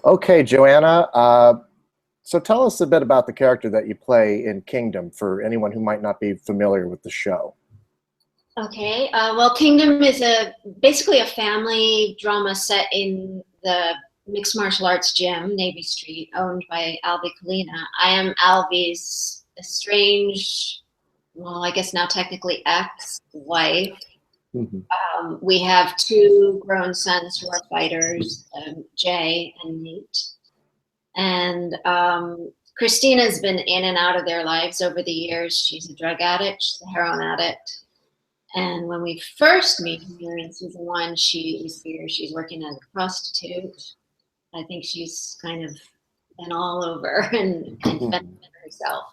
Okay, Joanna. So tell us a bit about the character that you play in Kingdom for anyone who might not be familiar with the show. Okay, well, Kingdom is basically a family drama set in the mixed martial arts gym, Navy Street, owned by Alvi Kalina. I am Alvi's estranged, well, I guess now technically ex-wife. We have two grown sons who are fighters, Jay and Nate. And Christina's been in and out of their lives over the years. She's a drug addict, she's a heroin addict. And when we first meet her in season 1, she's working as a prostitute. I think she's kind of been all over and fending for herself.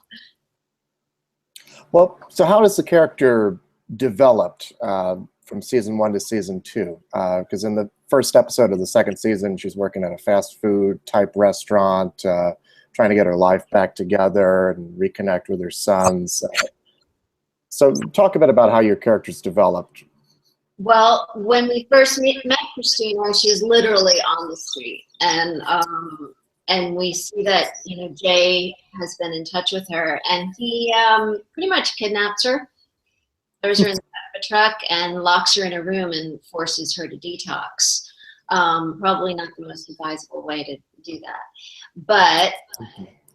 Well, so how does the character developed from season 1 to season 2? Because in the first episode of the second season, she's working at a fast food type restaurant, trying to get her life back together and reconnect with her sons. So talk a bit about how your character's developed. Well, when we first met Christina, she was literally on the street, and we see that Jay has been in touch with her, and he pretty much kidnaps her, throws her in the back of a truck, and locks her in a room and forces her to detox. Probably not the most advisable way to do that, but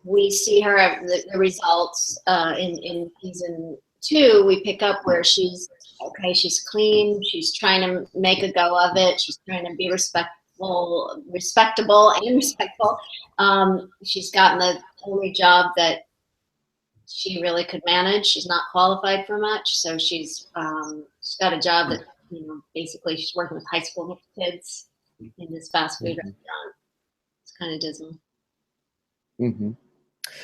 we see her the results in season 2. We pick up where she's clean, she's trying to make a go of it, she's trying to be respectable and respectful. She's gotten the only job that she really could manage. She's not qualified for much, so she's got a job that basically she's working with high school kids in this fast food restaurant. It's kind of dismal.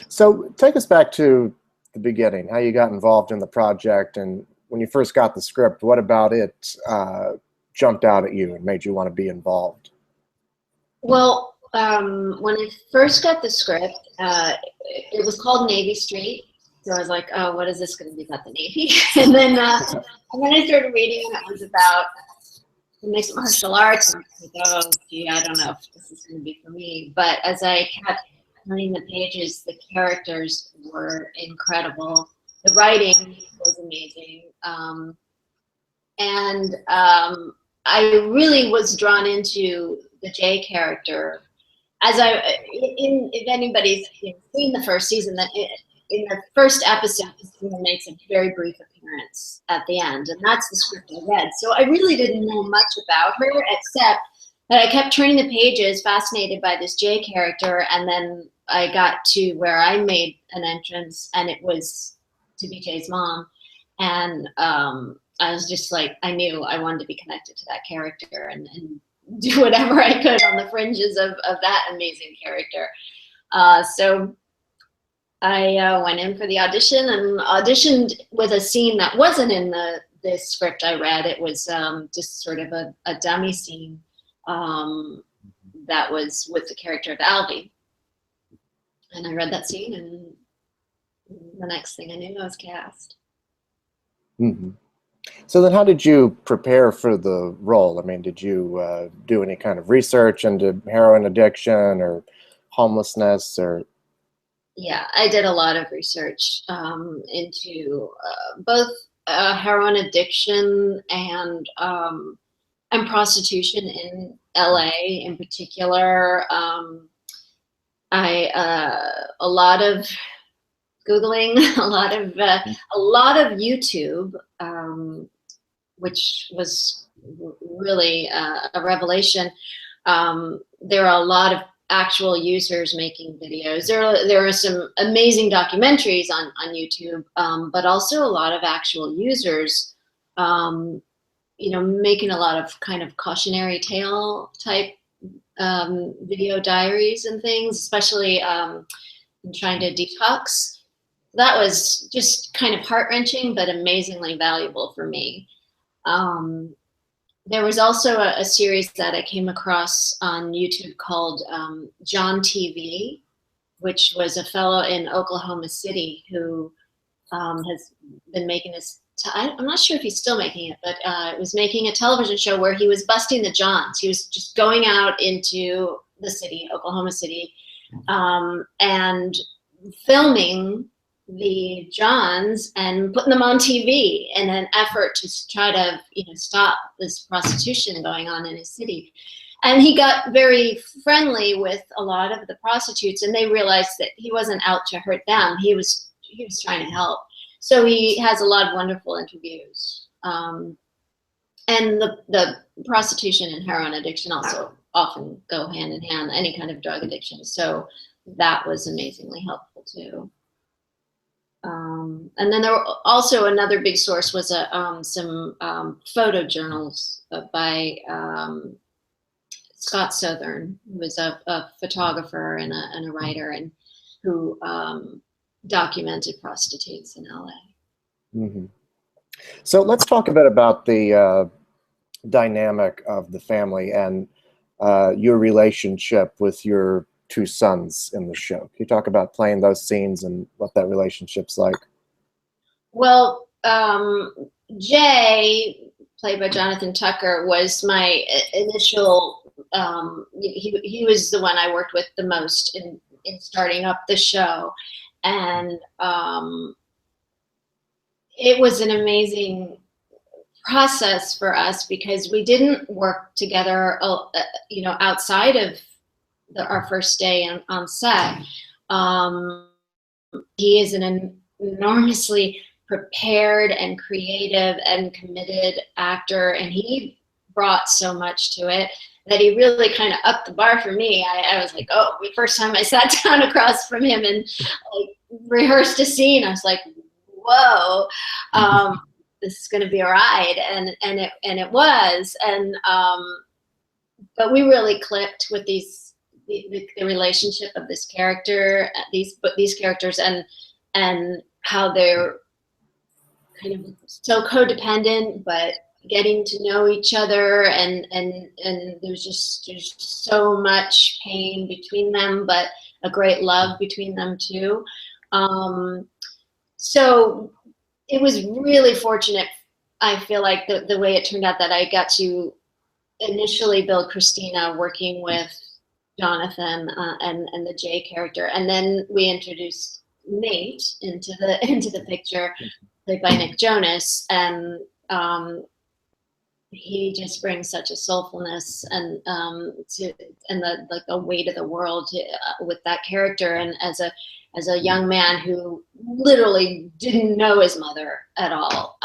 So take us back to the beginning, how you got involved in the project, and when you first got the script, what about it jumped out at you and made you want to be involved? Well, when I first got the script, it was called Navy Street. So I was like, oh, what is this going to be about the Navy? and then I started reading, and it was about mixed martial arts. And I was like, oh, gee, I don't know if this is going to be for me. But as I kept turning the pages, the characters were incredible. The writing was amazing. I really was drawn into the Jay character. If anybody's seen the first season, that in the first episode, Christina makes a very brief appearance at the end, and that's the script I read. So I really didn't know much about her, except that I kept turning the pages, fascinated by this Jay character, and then I got to where I made an entrance, and it was to be Jay's mom, and I was just like, I knew I wanted to be connected to that character and do whatever I could on the fringes of that amazing character. So I went in for the audition and auditioned with a scene that wasn't in this script I read. It was just sort of a dummy scene that was with the character of Alvi. And I read that scene, and the next thing I knew, I was cast. So then how did you prepare for the role? I mean, did you do any kind of research into heroin addiction or homelessness? Or Yeah, I did a lot of research into both heroin addiction and prostitution in LA in particular. A lot of Googling, a lot of YouTube, which was really a revelation. There are a lot of actual users making videos. There are some amazing documentaries on YouTube, but also a lot of actual users, making a lot of kind of cautionary tale type video diaries and things, especially in trying to detox. That was just kind of heart-wrenching, but amazingly valuable for me. There was also a series that I came across on YouTube called John TV, which was a fellow in Oklahoma City who has been making this. I'm not sure if he's still making it, but was making a television show where he was busting the Johns. He was just going out into the city, Oklahoma City, and filming the Johns and putting them on TV in an effort to try to, stop this prostitution going on in his city. And he got very friendly with a lot of the prostitutes, and they realized that he wasn't out to hurt them. He was trying to help. So he has a lot of wonderful interviews. And the prostitution and heroin addiction also often go hand in hand, any kind of drug addiction. So that was amazingly helpful too. And then there were also another big source was some photo journals by Scott Southern, who was a photographer and a writer, and who documented prostitutes in LA. Mm-hmm. So let's talk a bit about the dynamic of the family and your relationship with your two sons in the show. Can you talk about playing those scenes and what that relationship's like? Well, Jay, played by Jonathan Tucker, was my initial, he was the one I worked with the most in starting up the show. And it was an amazing process for us because we didn't work together, outside of our first day on set. He is an enormously prepared and creative and committed actor, and he brought so much to it that he really kind of upped the bar for me. I was like, oh, the first time I sat down across from him and rehearsed a scene, I was like, whoa, this is going to be a ride, and it was, and but we really clicked with the relationship of this character, these characters, and how they're kind of so codependent, but getting to know each other, and there's so much pain between them, but a great love between them too. So it was really fortunate, I feel like, the way it turned out, that I got to initially build Christina working with Jonathan and the Jay character, and then we introduced Nate into the picture, played by Nick Jonas, and he just brings such a soulfulness and the weight of the world with that character, and as a young man who literally didn't know his mother at all.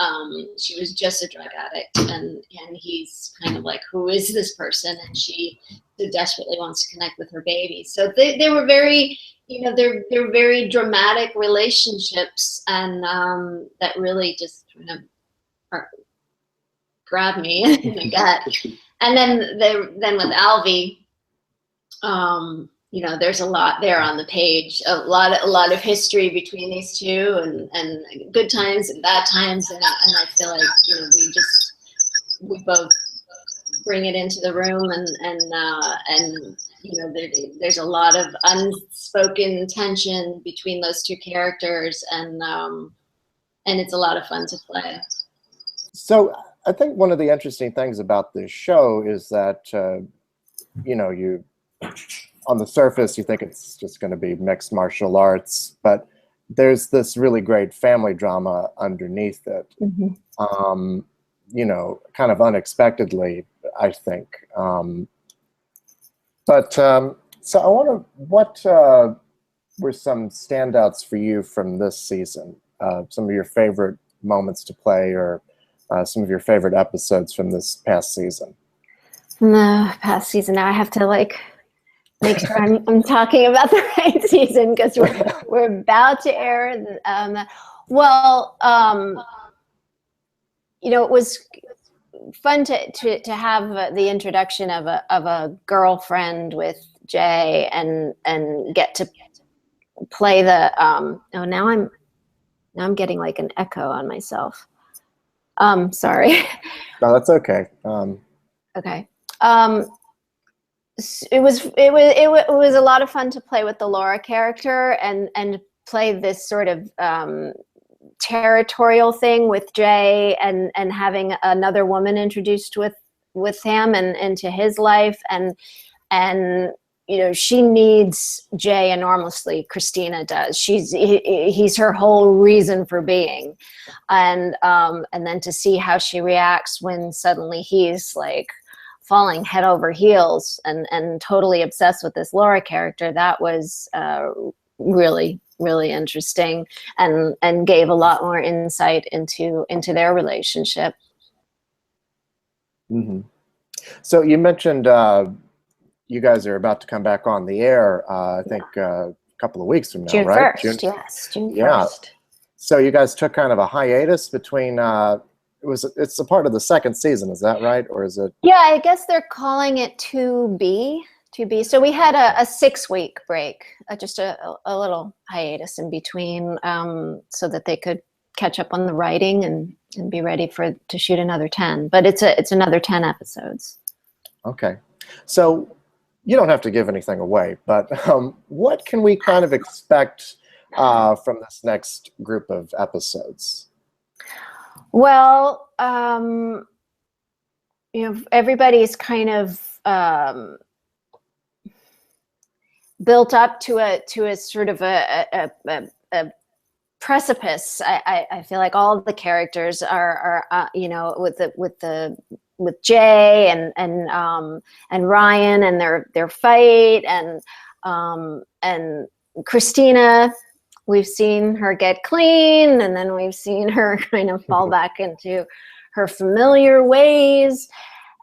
She was just a drug addict, and he's kind of like, who is this person? And she so desperately wants to connect with her baby. So they were very, they're very dramatic relationships, and that really just kind of grabbed me in the gut. And then with Alvy, there's a lot there on the page, a lot of history between these two, and good times and bad times, and I feel like we both bring it into the room, and there's a lot of unspoken tension between those two characters, and it's a lot of fun to play. So I think one of the interesting things about this show is that you, on the surface, you think it's just going to be mixed martial arts, but there's this really great family drama underneath it. Mm-hmm. Kind of unexpectedly, I think. So I wonder, what were some standouts for you from this season? Some of your favorite moments to play, or some of your favorite episodes from this past season? From the past season, now I have to make sure I'm talking about the right season, because we're about to air. It was fun to have the introduction of a girlfriend with Jay, and get to play the. Now I'm getting like an echo on myself. Sorry. No, that's okay. Okay. It was a lot of fun to play with the Laura character, and play this sort of territorial thing with Jay, and having another woman introduced with him and into his life, and you know, she needs Jay enormously. Christina does. He's her whole reason for being, and then to see how she reacts when suddenly he's like falling head over heels and totally obsessed with this Laura character, that was really, really interesting, and gave a lot more insight into their relationship. Mm-hmm. So you mentioned you guys are about to come back on the air, I think a couple of weeks from now, June right? 1st, yes, June 1st. Yeah. So you guys took kind of a hiatus between, it's a part of the second season, is that right? Or is it? Yeah, I guess they're calling it 2B. So we had a 6-week break, just a little hiatus in between, so that they could catch up on the writing and be ready to shoot another 10. But it's another 10 episodes. Okay. So you don't have to give anything away, but what can we kind of expect from this next group of episodes? Well, you know, everybody's kind of built up to a sort of a precipice. I feel like all the characters are you know, with Jay and Ryan and their fight, and Christina. We've seen her get clean, and then we've seen her kind of fall back into her familiar ways.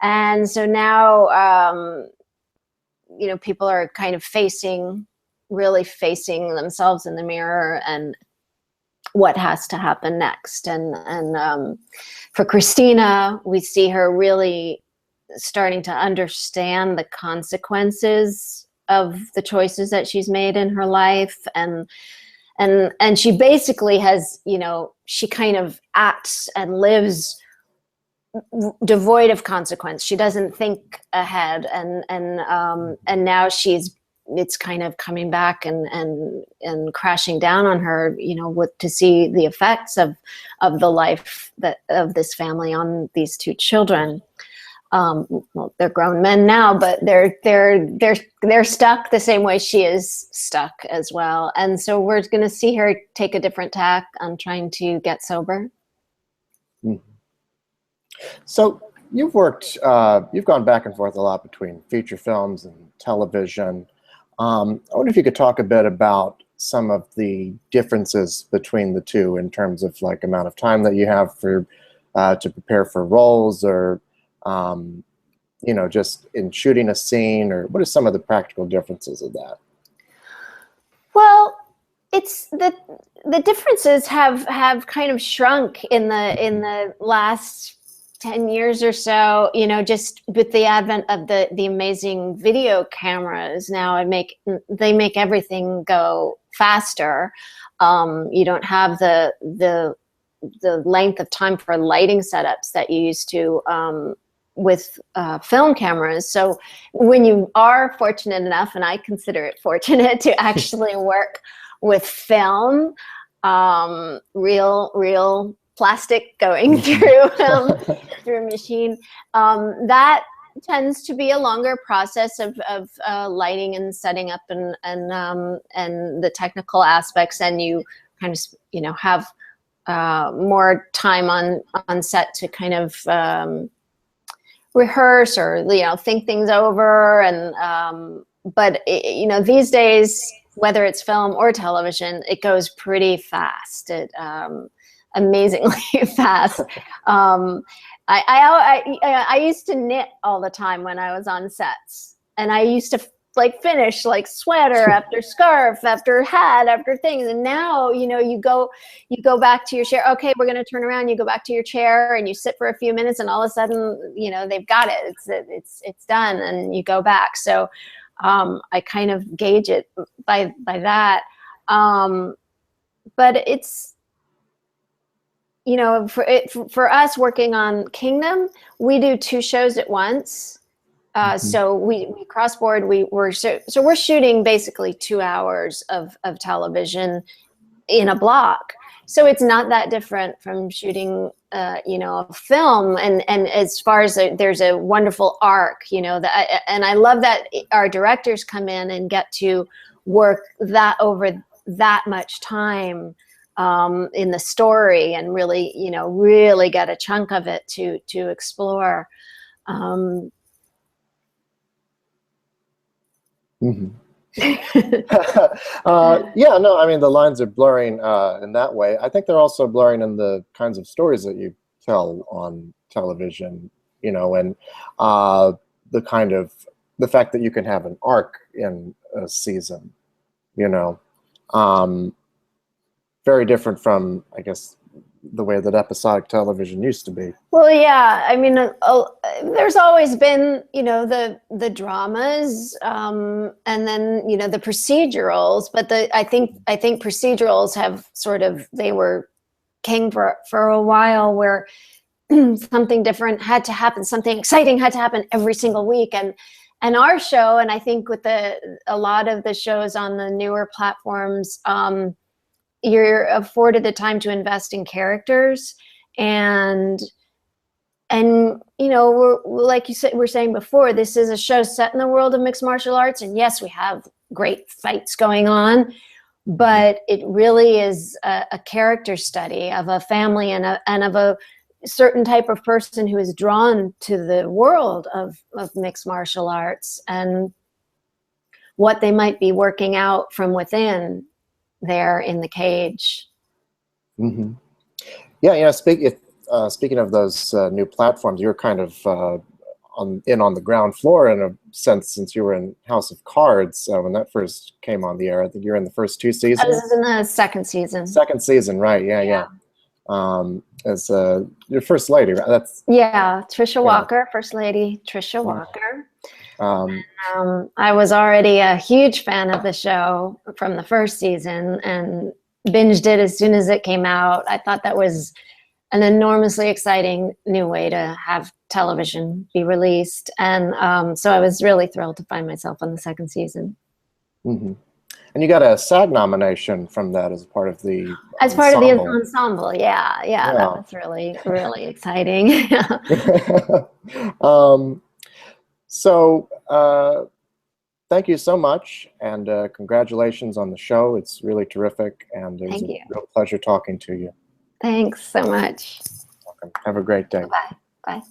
And so now, you know, people are kind of really facing themselves in the mirror and what has to happen next. And for Christina, we see her really starting to understand the consequences of the choices that she's made in her life. And she basically has, you know, she kind of acts and lives devoid of consequence. She doesn't think ahead, and now it's kind of coming back and crashing down on her, you know, to see the effects of the life of this family on these two children. Well, they're grown men now, but they're stuck the same way she is stuck as well. And so we're going to see her take a different tack on trying to get sober. Mm-hmm. So you've gone back and forth a lot between feature films and television. I wonder if you could talk a bit about some of the differences between the two in terms of like amount of time that you have for to prepare for roles, or you know, just in shooting a scene, or what are some of the practical differences of that? Well, it's the differences have kind of shrunk in the last 10 years or so, you know, just with the advent of the amazing video cameras. Now they make everything go faster. You don't have the length of time for lighting setups that you used to with film cameras. So when you are fortunate enough, and I consider it fortunate, to actually work with film, real plastic going through through a machine, that tends to be a longer process of lighting and setting up and the technical aspects, and you kind of, you know, have more time on set to kind of rehearse or, you know, think things over. And but you know, these days, whether it's film or television, it goes pretty fast. Amazingly fast. I used to knit all the time when I was on sets, and I used to like finish like sweater after scarf after hat after things. And now, you know, you go back to your chair. Okay, we're going to turn around. You go back to your chair and you sit for a few minutes, and all of a sudden, you know, they've got it. It's done, and you go back. So I kind of gauge it by that. But it's, you know, for us working on Kingdom, we do 2 shows at once. So we cross board. So we're shooting basically 2 hours of television in a block, So it's not that different from shooting, you know, a film. And as far as there's a wonderful arc, you know, and I love that our directors come in and get to work that over that much time in the story, and really, you know, really get a chunk of it to explore. Mm-hmm. Yeah, no, I mean, the lines are blurring in that way. I think they're also blurring in the kinds of stories that you tell on television, you know, and the fact that you can have an arc in a season, you know, very different from, I guess, the way that episodic television used to be. Well, yeah, I mean, there's always been, you know, the dramas, and then, you know, the procedurals. But I think procedurals have sort of, they were king for a while, where something different had to happen, something exciting had to happen every single week. And our show, and I think with a lot of the shows on the newer platforms, you're afforded the time to invest in characters, and you know, we're, like you said, we're saying before, this is a show set in the world of mixed martial arts, and yes, we have great fights going on, but it really is a character study of a family and of a certain type of person who is drawn to the world of mixed martial arts, and what they might be working out from within there in the cage. Mm-hmm. Yeah, you know, speaking of those new platforms, you're kind of on the ground floor in a sense, since you were in House of Cards when that first came on the air. I think you're in the first 2 seasons. I was in the second season. Second season, right? Yeah. As your first lady, right? That's Trisha Walker, First Lady Trisha Walker. I was already a huge fan of the show from the first season and binged it as soon as it came out. I thought that was an enormously exciting new way to have television be released. And so I was really thrilled to find myself on the second season. Mm-hmm. And you got a SAG nomination from that as part of the ensemble. Yeah. That was really, really exciting. So thank you so much, and congratulations on the show. It's really terrific, and it was a real pleasure talking to you. Thanks so much. Welcome. Have a great day. Bye. Bye.